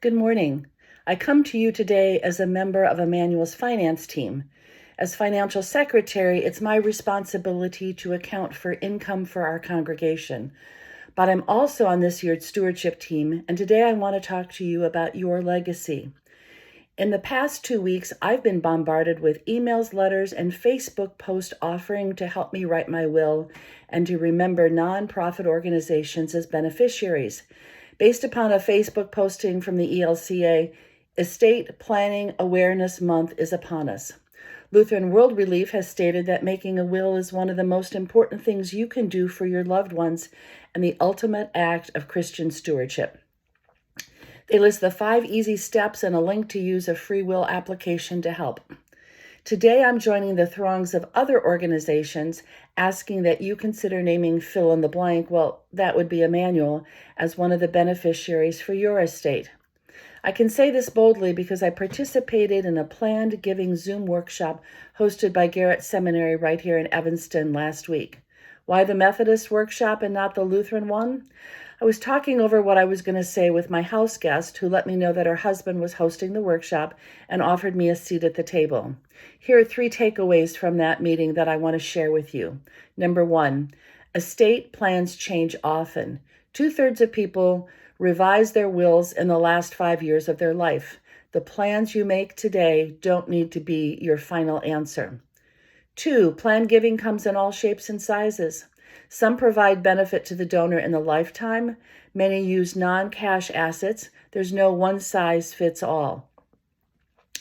Good morning. I come to you today as a member of Emmanuel's finance team. As financial secretary, it's my responsibility to account for income for our congregation. But I'm also on this year's stewardship team, and today I want to talk to you about your legacy. In the past 2 weeks, I've been bombarded with emails, letters, and Facebook posts offering to help me write my will and to remember nonprofit organizations as beneficiaries. Based upon a Facebook posting from the ELCA, Estate Planning Awareness Month is upon us. Lutheran World Relief has stated that making a will is one of the most important things you can do for your loved ones and the ultimate act of Christian stewardship. They list the 5 easy steps and a link to use a free will application to help. Today, I'm joining the throngs of other organizations asking that you consider naming fill in the blank, well, that would be Emmanuel, as one of the beneficiaries for your estate. I can say this boldly because I participated in a planned giving Zoom workshop hosted by Garrett Seminary right here in Evanston last week. Why the Methodist workshop and not the Lutheran one? I was talking over what I was going to say with my house guest, who let me know that her husband was hosting the workshop and offered me a seat at the table. Here are 3 takeaways from that meeting that I want to share with you. Number 1, estate plans change often. 2/3 of people revise their wills in the last 5 years of their life. The plans you make today don't need to be your final answer. 2, planned giving comes in all shapes and sizes. Some provide benefit to the donor in the lifetime. Many use non-cash assets. There's no one-size-fits-all.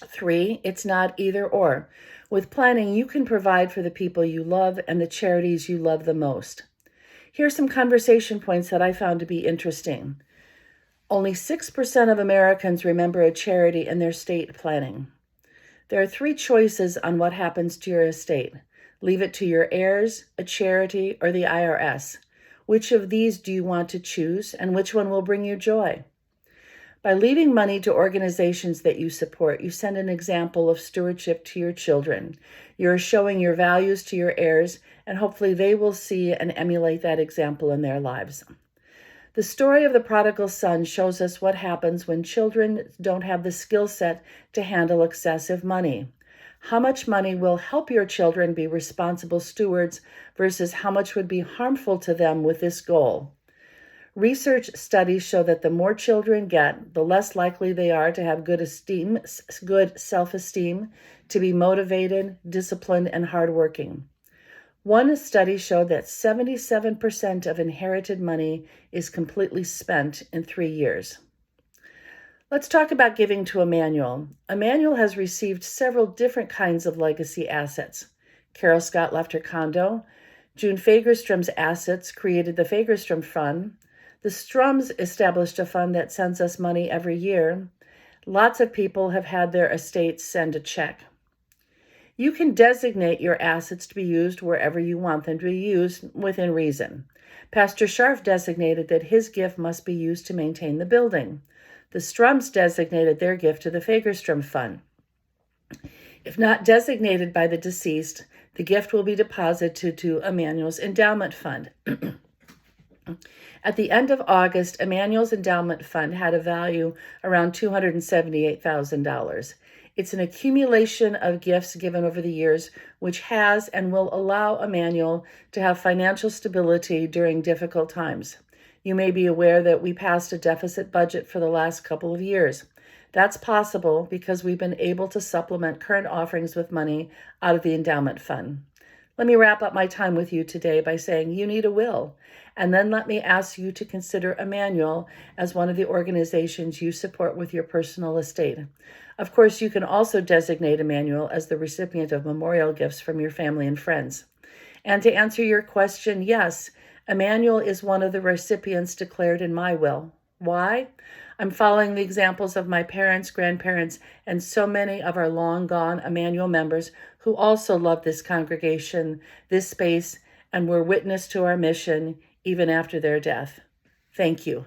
3, it's not either or. With planning, you can provide for the people you love and the charities you love the most. Here's some conversation points that I found to be interesting. Only 6% of Americans remember a charity in their estate planning. There are 3 choices on what happens to your estate. Leave it to your heirs, a charity, or the IRS. Which of these do you want to choose, and which one will bring you joy? By leaving money to organizations that you support, you send an example of stewardship to your children. You're showing your values to your heirs, and hopefully they will see and emulate that example in their lives. The story of the prodigal son shows us what happens when children don't have the skill set to handle excessive money. How much money will help your children be responsible stewards versus how much would be harmful to them with this goal? Research studies show that the more children get, the less likely they are to have good self-esteem, to be motivated, disciplined, and hardworking. One study showed that 77% of inherited money is completely spent in 3 years. Let's talk about giving to Emmanuel. Emmanuel has received several different kinds of legacy assets. Carol Scott left her condo. June Fagerstrom's assets created the Fagerstrom Fund. The Strums established a fund that sends us money every year. Lots of people have had their estates send a check. You can designate your assets to be used wherever you want them to be used within reason. Pastor Scharf designated that his gift must be used to maintain the building. The Strums designated their gift to the Fagerstrom Fund. If not designated by the deceased, the gift will be deposited to Emmanuel's endowment fund. At the end of August, Emmanuel's endowment fund had a value around $278,000. It's an accumulation of gifts given over the years, which has and will allow Emmanuel to have financial stability during difficult times. You may be aware that we passed a deficit budget for the last couple of years. That's possible because we've been able to supplement current offerings with money out of the endowment fund. Let me wrap up my time with you today by saying you need a will, and then let me ask you to consider Emmanuel as one of the organizations you support with your personal estate. Of course, you can also designate Emmanuel as the recipient of memorial gifts from your family and friends. And to answer your question, yes, Emmanuel is one of the recipients declared in my will. Why? I'm following the examples of my parents, grandparents, and so many of our long-gone Emmanuel members who also love this congregation, this space, and were witness to our mission even after their death. Thank you.